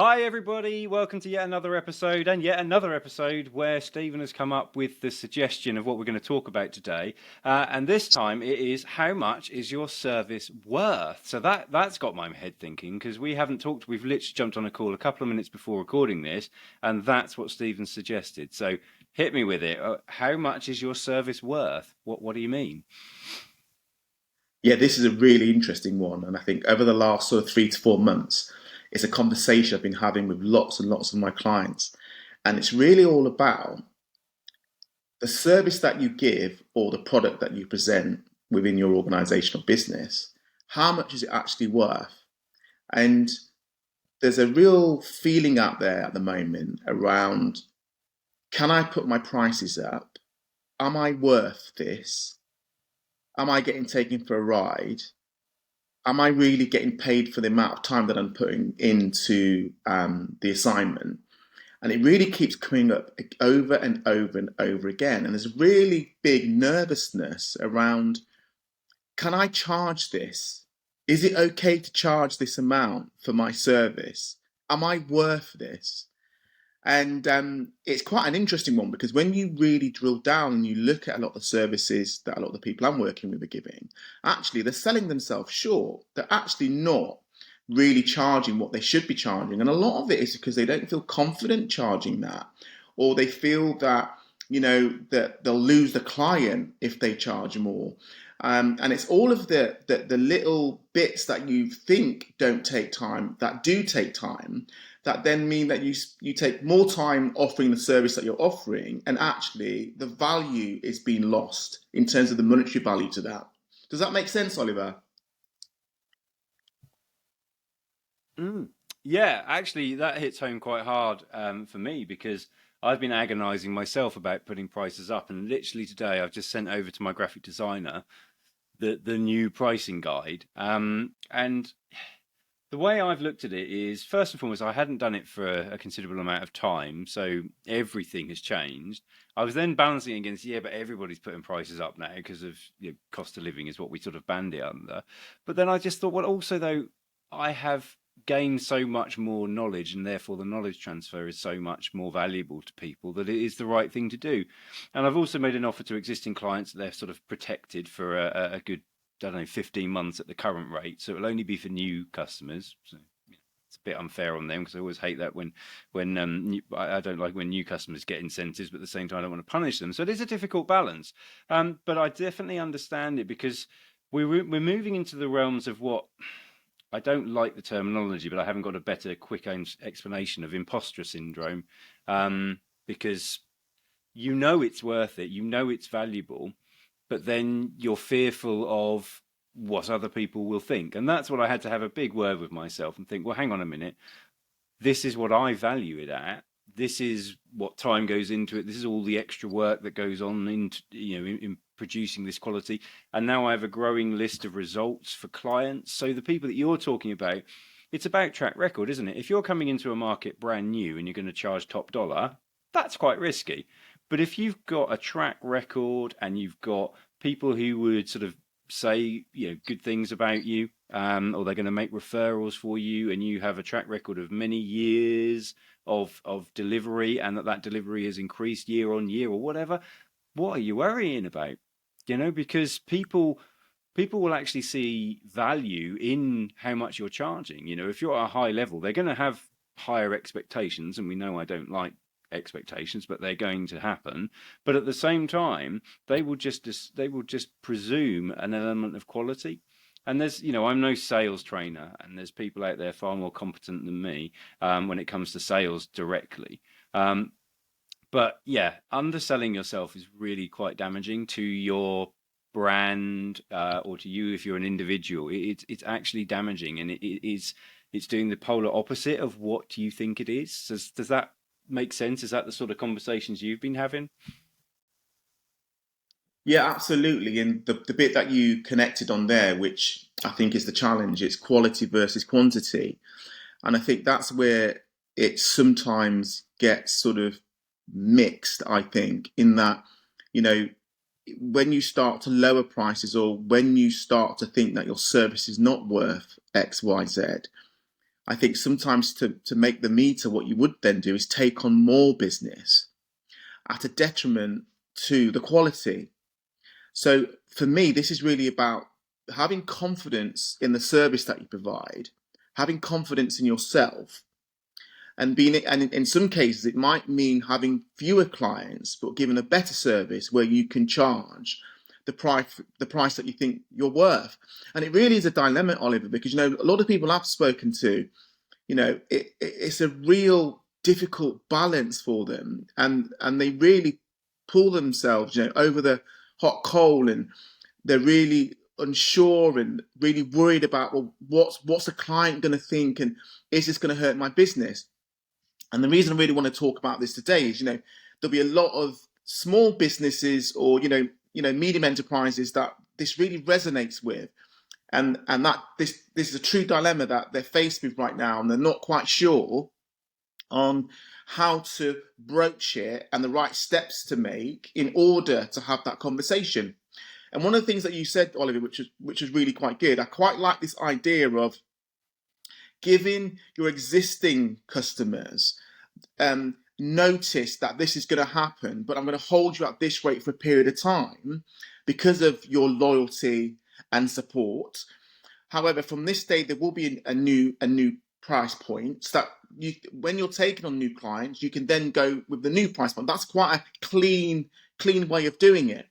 Hi, everybody. Welcome to yet another episode where Stephen has come up with the suggestion of what we're going to talk about today. And this time it is how much is your service worth? So that's got my head thinking because we haven't talked, we've literally jumped on a call a couple of minutes before recording this, and that's what Stephen suggested. So hit me with it. How much is your service worth? What do you mean? Yeah, this is a really interesting one. And I think over the last sort of 3 to 4 months, it's a conversation I've been having with lots and lots of my clients. And it's really all about the service that you give or the product that you present within your organizational business. How much is it actually worth? And there's a real feeling out there at the moment around, can I put my prices up? Am I worth this? Am I getting taken for a ride? Am I really getting paid for the amount of time that I'm putting into the assignment? And it really keeps coming up over and over and over again. And there's really big nervousness around, can I charge this? Is it okay to charge this amount for my service? Am I worth this? And it's quite an interesting one because when you really drill down and you look at a lot of the services that a lot of the people I'm working with are giving, actually they're selling themselves short. They're actually not really charging what they should be charging. And a lot of it is because they don't feel confident charging that, or they feel that, that they'll lose the client if they charge more. And it's all of the little bits that you think don't take time that do take time, that then mean that you take more time offering the service that you're offering, and actually the value is being lost in terms of the monetary value to that. Does that make sense, Oliver? Mm. Yeah, actually, that hits home quite hard for me because I've been agonizing myself about putting prices up. And literally today, I've just sent over to my graphic designer the new pricing guide. And the way I've looked at it is, first and foremost, I hadn't done it for a considerable amount of time, so everything has changed. I was then balancing it against, yeah, but everybody's putting prices up now because of cost of living is what we sort of band it under. But then I just thought, well, also though, I have gained so much more knowledge, and therefore the knowledge transfer is so much more valuable to people that it is the right thing to do. And I've also made an offer to existing clients that they're sort of protected for a good, I don't know, 15 months at the current rate. So it'll only be for new customers. So it's a bit unfair on them because I always hate that when I don't like when new customers get incentives, but at the same time I don't want to punish them. So it is a difficult balance. But I definitely understand it because we're moving into the realms of what I don't like the terminology, but I haven't got a better quick explanation of imposter syndrome, because you know it's worth it, you know it's valuable, but then you're fearful of what other people will think. And that's what I had to have a big word with myself and think, well, hang on a minute. This is what I value it at. This is what time goes into it. This is all the extra work that goes on in producing this quality. And now I have a growing list of results for clients. So the people that you're talking about, it's about track record, isn't it? If you're coming into a market brand new and you're going to charge top dollar, that's quite risky. But if you've got a track record and you've got people who would sort of say good things about you, or they're going to make referrals for you, and you have a track record of many years of delivery, and that delivery has increased year on year or whatever, what are you worrying about? Because people will actually see value in how much you're charging. If you're at a high level, they're going to have higher expectations, and we know I don't like expectations, but they're going to happen. But at the same time, they will just presume an element of quality. And I'm no sales trainer, and there's people out there far more competent than me when it comes to sales directly. Um, but yeah, underselling yourself is really quite damaging to your brand, or to you if you're an individual. It's actually damaging, and it's doing the polar opposite of what you think it is. Does that make sense? Is that the sort of conversations you've been having? Yeah, absolutely. And the bit that you connected on there, which I think is the challenge, it's quality versus quantity. And I think that's where it sometimes gets sort of mixed, I think, in that, you know, when you start to lower prices or when you start to think that your service is not worth X, Y, Z, I think sometimes to make the meter, what you would then do is take on more business at a detriment to the quality. So for me, this is really about having confidence in the service that you provide, having confidence in yourself, and being, and in some cases it might mean having fewer clients but given a better service where you can charge the price that you think you're worth. And it really is a dilemma, Oliver, because a lot of people I've spoken to, it's a real difficult balance for them, and they really pull themselves over the hot coal, and they're really unsure and really worried about, well, what's the client going to think, and is this going to hurt my business? And the reason I really want to talk about this today is, there'll be a lot of small businesses or medium enterprises that this really resonates with, and that this is a true dilemma that they're faced with right now, and they're not quite sure on how to broach it and the right steps to make in order to have that conversation. And one of the things that you said, Oliver, which was really quite good, I quite like this idea of giving your existing customers notice that this is going to happen, but I'm going to hold you at this rate for a period of time because of your loyalty and support. However, from this day, there will be a new price point, so that when you're taking on new clients, you can then go with the new price point. That's quite a clean way of doing it,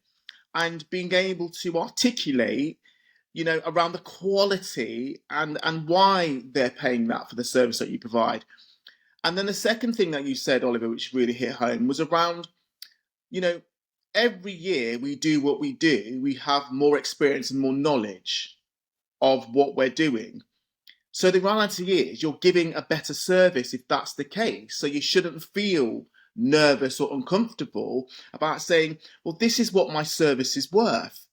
and being able to articulate, around the quality and why they're paying that for the service that you provide. And then the second thing that you said, Oliver, which really hit home, was around, you know, every year we do what we do, we have more experience and more knowledge of what we're doing. So the reality is you're giving a better service if that's the case. So you shouldn't feel nervous or uncomfortable about saying, well, this is what my service is worth.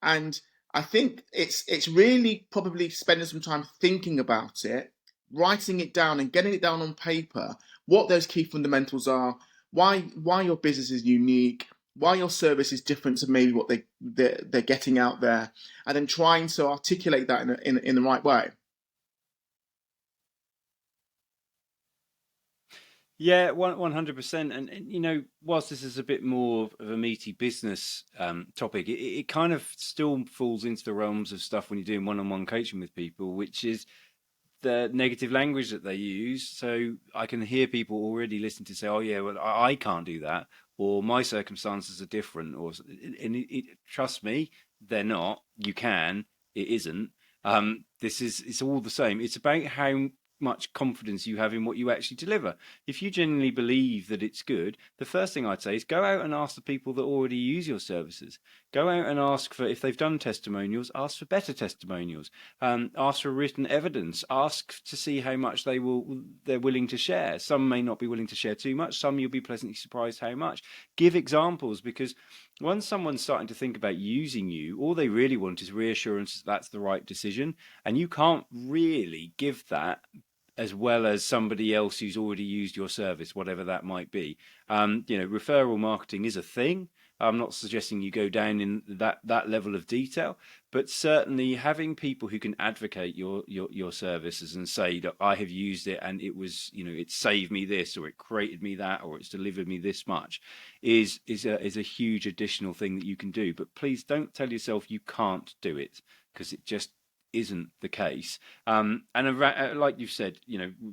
And I think it's really probably spending some time thinking about it, writing it down and getting it down on paper, what those key fundamentals are, why your business is unique, why your service is different to maybe what they're getting out there, and then trying to articulate that in the right way. Yeah, 100%. And whilst this is a bit more of a meaty business topic, it kind of still falls into the realms of stuff when you're doing one-on-one coaching with people, which is the negative language that they use. So I can hear people already listening to say, "Oh yeah, well I can't do that," or "My circumstances are different," and trust me, they're not. You can. It isn't. It's all the same. It's about how much confidence you have in what you actually deliver. If you genuinely believe that it's good, the first thing I'd say is go out and ask the people that already use your services. Go out and ask for, if they've done testimonials, ask for better testimonials. Ask for written evidence. Ask to see how much they're willing to share. Some may not be willing to share too much. Some you'll be pleasantly surprised how much. Give examples, because once someone's starting to think about using you, all they really want is reassurance that that's the right decision, and you can't really give that as well as somebody else who's already used your service, whatever that might be. Referral marketing is a thing. I'm not suggesting you go down in that level of detail, but certainly having people who can advocate your services and say that I have used it and it was, it saved me this, or it created me that, or it's delivered me this much, is a huge additional thing that you can do. But please don't tell yourself you can't do it, because it just isn't the case. And like you've said,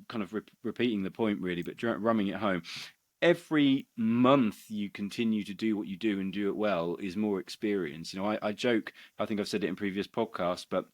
kind of repeating the point really, but rumming it home. Every month you continue to do what you do and do it well is more experience. I joke, I think I've said it in previous podcasts, but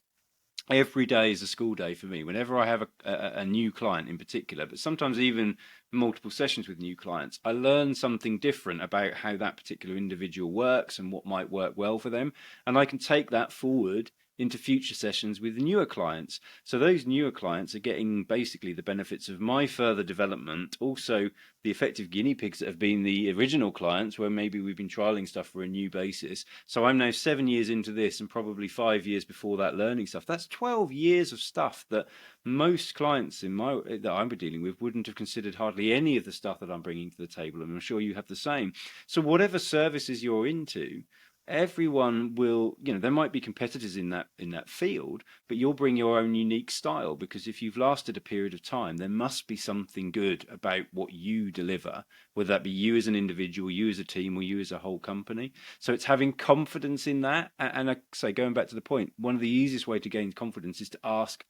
every day is a school day for me. Whenever I have a new client in particular, but sometimes even multiple sessions with new clients, I learn something different about how that particular individual works and what might work well for them. And I can take that forward into future sessions with newer clients. So those newer clients are getting basically the benefits of my further development, also the effective guinea pigs that have been the original clients, where maybe we've been trialing stuff for a new basis. So I'm now 7 years into this, and probably 5 years before that learning stuff. That's 12 years of stuff that most clients that I'm dealing with wouldn't have considered hardly any of the stuff that I'm bringing to the table, and I'm sure you have the same. So whatever services you're into, everyone will, there might be competitors in that field, but you'll bring your own unique style, because if you've lasted a period of time, there must be something good about what you deliver, whether that be you as an individual, you as a team, or you as a whole company. So it's having confidence in that. And I say, going back to the point, one of the easiest way to gain confidence is to ask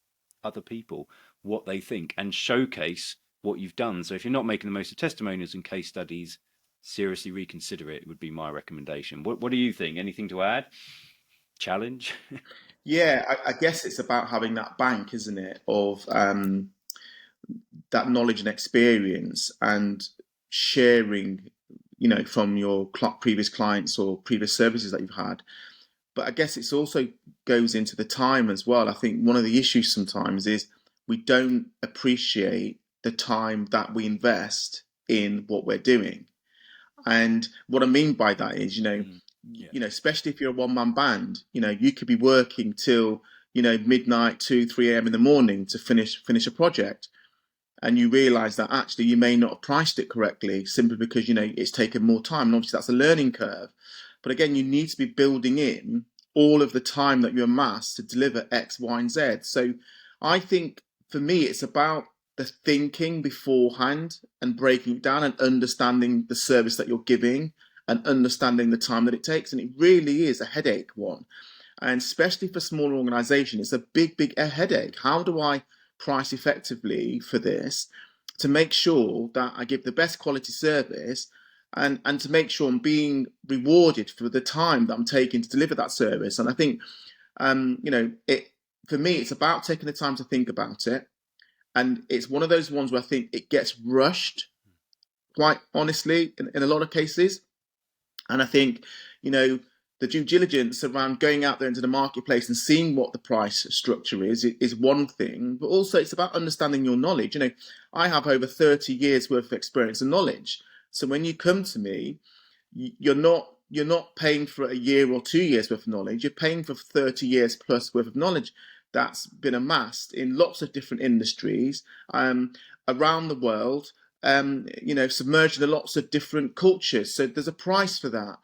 other people what they think and showcase what you've done. So if you're not making the most of testimonials and case studies, seriously reconsider it, would be my recommendation. What do you think? Anything to add? Challenge? Yeah, I guess it's about having that bank, isn't it, of that knowledge and experience and sharing, from your previous clients or previous services that you've had. But I guess it's also goes into the time as well. I think one of the issues sometimes is we don't appreciate the time that we invest in what we're doing. And what I mean by that is, Mm, yeah. especially if you're a one-man band, you could be working till, midnight, 2, 3 a.m. in the morning to finish a project, and you realize that actually you may not have priced it correctly simply because it's taken more time, and obviously that's a learning curve. But again, you need to be building in all of the time that you amass to deliver X, Y, and Z. So I think for me it's about the thinking beforehand and breaking it down and understanding the service that you're giving and understanding the time that it takes. And it really is a headache one, and especially for smaller organizations, it's a big headache. How do I price effectively for this to make sure that I give the best quality service, and to make sure I'm being rewarded for the time that I'm taking to deliver that service? And I think, it for me, it's about taking the time to think about it. And it's one of those ones where I think it gets rushed, quite honestly, in a lot of cases. And I think, you know, the due diligence around going out there into the marketplace and seeing what the price structure is one thing, but also it's about understanding your knowledge. I have over 30 years worth of experience and knowledge. So when you come to me, you're not paying for a year or 2 years worth of knowledge. You're paying for 30 years plus worth of knowledge that's been amassed in lots of different industries, around the world, submerged in lots of different cultures. So there's a price for that.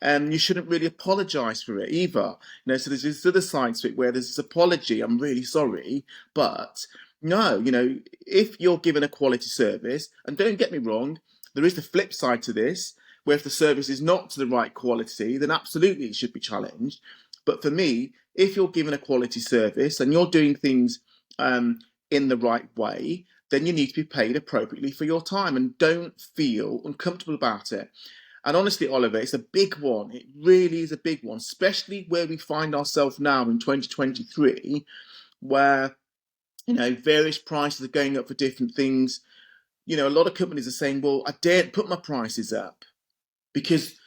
And you shouldn't really apologise for it either. So there's this other side to it where there's this apology. I'm really sorry, but no, if you're given a quality service, and don't get me wrong, there is the flip side to this, where if the service is not to the right quality, then absolutely it should be challenged. But for me, if you're given a quality service and you're doing things in the right way, then you need to be paid appropriately for your time, and don't feel uncomfortable about it. And honestly, Oliver, it's a big one. It really is a big one, especially where we find ourselves now in 2023, where, various prices are going up for different things. A lot of companies are saying, well, I daren't put my prices up because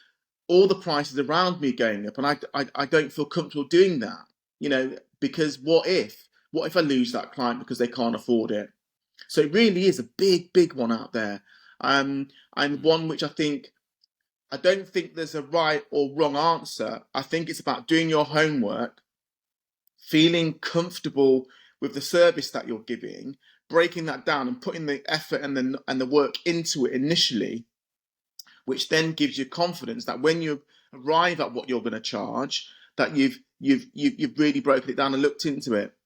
all the prices around me are going up, and I don't feel comfortable doing that, because what if? What if I lose that client because they can't afford it? So it really is a big one out there. And Mm. one which I don't think there's a right or wrong answer. I think it's about doing your homework, feeling comfortable with the service that you're giving, breaking that down and putting the effort and the work into it initially, which then gives you confidence that when you arrive at what you're going to charge, that you've really broken it down and looked into it.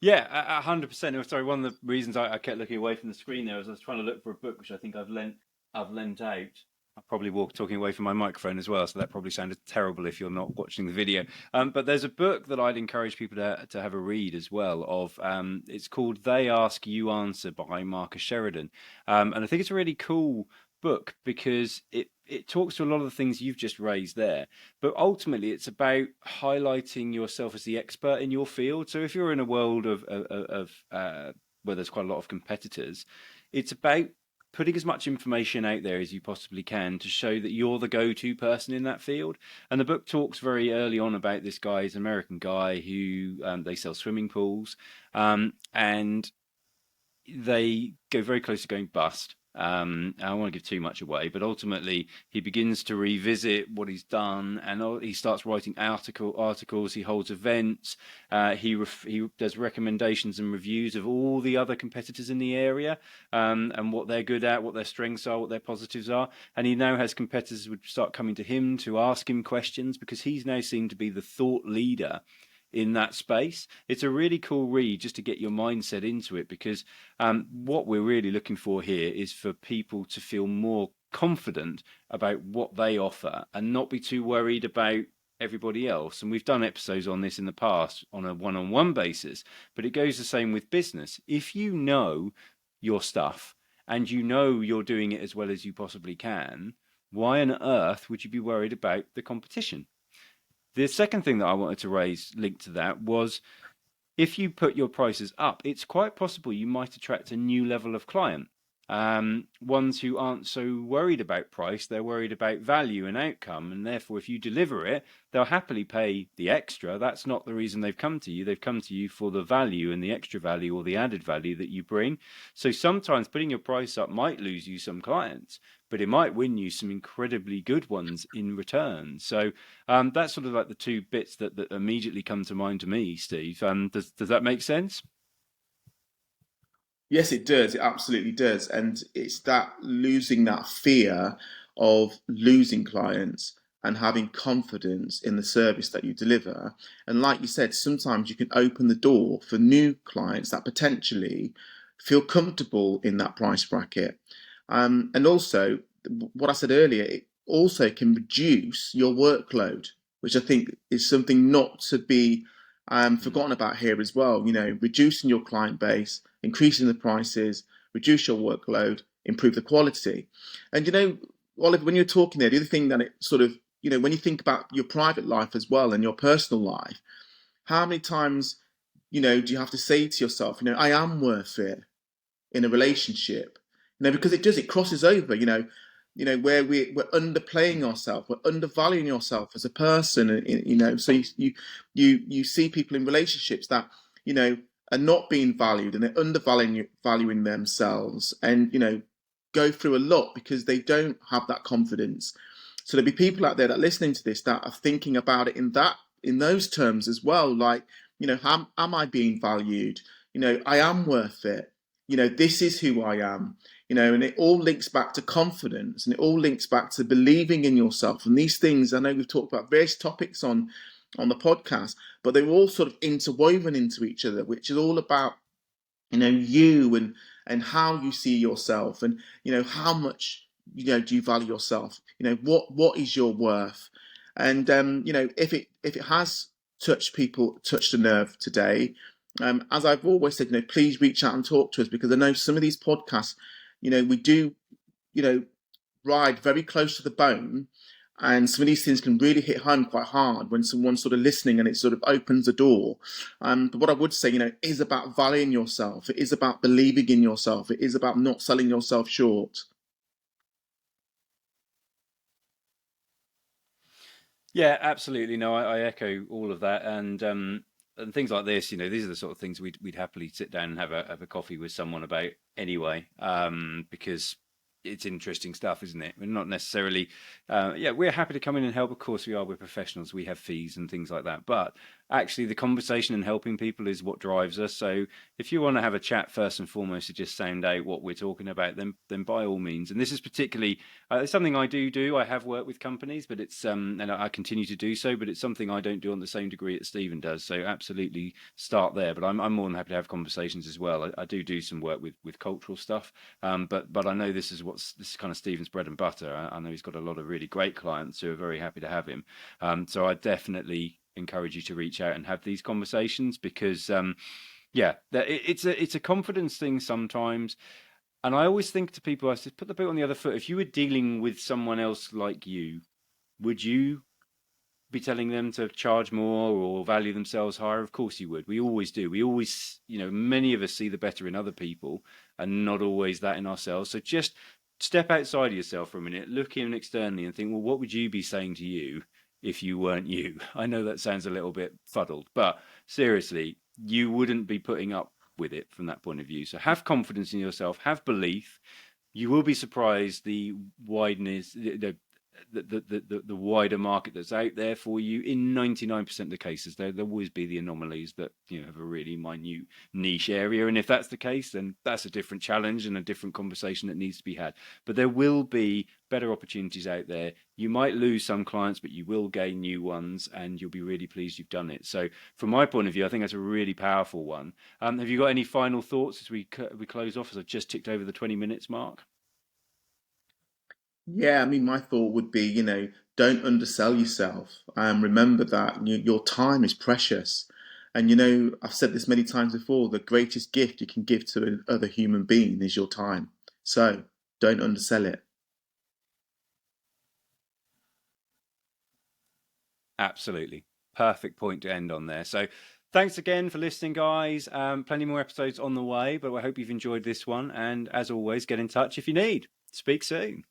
Yeah, 100%. Sorry, one of the reasons I kept looking away from the screen there was I was trying to look for a book which I think I've lent out. I probably walked talking away from my microphone as well, so that probably sounded terrible if you're not watching the video. But there's a book that I'd encourage people to have a read as well. It's called "They Ask, You Answer" by Marcus Sheridan, and I think it's a really cool book because it talks to a lot of the things you've just raised there, but ultimately it's about highlighting yourself as the expert in your field. So if you're in a world of where there's quite a lot of competitors, it's about putting as much information out there as you possibly can to show that you're the go-to person in that field. And the book talks very early on about this guy, he's an American guy who they sell swimming pools, and they go very close to going bust. I don't want to give too much away, but ultimately he begins to revisit what he's done, and he starts writing articles. He holds events. He does recommendations and reviews of all the other competitors in the area, and what they're good at, what their strengths are, what their positives are. And he now has competitors who would start coming to him to ask him questions because he's now seen to be the thought leader in that space. It's a really cool read just to get your mindset into it because what we're really looking for here is for people to feel more confident about what they offer and not be too worried about everybody else. And we've done episodes on this in the past on a one-on-one basis, but it goes the same with business. If you know your stuff and you know you're doing it as well as you possibly can, why on earth would you be worried about the competition? The second thing that I wanted to raise linked to that was if you put your prices up, it's quite possible you might attract a new level of client. Ones who aren't so worried about price, they're worried about value and outcome. And therefore, if you deliver it, they'll happily pay the extra. That's not the reason they've come to you. They've come to you for the value and the extra value or the added value that you bring. So sometimes putting your price up might lose you some clients, but it might win you some incredibly good ones in return. So that's sort of like the two bits that immediately come to mind to me, Steve. Does that make sense? Yes, it does. It absolutely does. And it's that losing that fear of losing clients and having confidence in the service that you deliver. And like you said, sometimes you can open the door for new clients that potentially feel comfortable in that price bracket. And also, what I said earlier, it also can reduce your workload, which I think is something not to be Mm. forgotten about here as well. You know, reducing your client base, increasing the prices, reduce your workload, improve the quality. And you know, Oliver, when you're talking there, the other thing that it sort of, you know, when you think about your private life as well and your personal life, how many times, you know, do you have to say to yourself, you know, I am worth it in a relationship, you know, because it does, it crosses over, where we're underplaying ourselves, we're undervaluing ourselves as a person, and you know, so you see people in relationships that, you know, are not being valued and they're undervaluing themselves, and you know, go through a lot because they don't have that confidence. So there'll be people out there that are listening to this that are thinking about it in those terms as well, like, you know, am I being valued? You know, I am worth it. You know, this is who I am. You know, and it all links back to confidence, and it all links back to believing in yourself. And these things, I know we've talked about various topics on the podcast, but they're all sort of interwoven into each other, which is all about, you know, you and how you see yourself, and you know, how much, you know, do you value yourself? You know, what is your worth? And you know, if it has touched a nerve today, as I've always said, you know, please reach out and talk to us, because I know some of these podcasts, you know, we do, you know, ride very close to the bone. And some of these things can really hit home quite hard when someone's sort of listening, and it sort of opens the door. But what I would say, you know, it is about valuing yourself. It is about believing in yourself. It is about not selling yourself short. Yeah, absolutely. No, I echo all of that, and things like this. You know, these are the sort of things we'd happily sit down and have a coffee with someone about anyway, because it's interesting stuff, isn't it? We're not necessarily, yeah, we're happy to come in and help. Of course, we are. We're professionals. We have fees and things like that. But actually, the conversation and helping people is what drives us. So if you want to have a chat first and foremost to just sound out what we're talking about, then by all means. And this is particularly it's something I do. I have worked with companies, but it's and I continue to do so. But it's something I don't do on the same degree that Stephen does. So absolutely start there. But I'm more than happy to have conversations as well. I do some work with cultural stuff, but I know this is kind of Stephen's bread and butter. I know he's got a lot of really great clients who are very happy to have him. So I definitely encourage you to reach out and have these conversations because yeah, it's a confidence thing sometimes. And I always think to people, I said, put the boot on the other foot. If you were dealing with someone else like you, would you be telling them to charge more or value themselves higher? Of course you would. We always do. We always, you know, many of us see the better in other people and not always that in ourselves. So just step outside of yourself for a minute, look in externally and think, well, what would you be saying to you if you weren't you? I know that sounds a little bit fuddled, but seriously, you wouldn't be putting up with it from that point of view. So have confidence in yourself, have belief, You will be surprised the wideness, the wider market that's out there for you. In 99% of the cases, there will always be the anomalies that have a really minute niche area, and if that's the case, then that's a different challenge and a different conversation that needs to be had. But there will be better opportunities out there. You might lose some clients, but you will gain new ones, and you'll be really pleased you've done it. So, from my point of view, I think that's a really powerful one. Have you got any final thoughts as we close off? As I've just ticked over the 20 minutes mark. Yeah, I mean, my thought would be, don't undersell yourself. Remember that your time is precious. And, I've said this many times before, the greatest gift you can give to another human being is your time. So don't undersell it. Absolutely. Perfect point to end on there. So thanks again for listening, guys. Plenty more episodes on the way, but I hope you've enjoyed this one. And as always, get in touch if you need. Speak soon.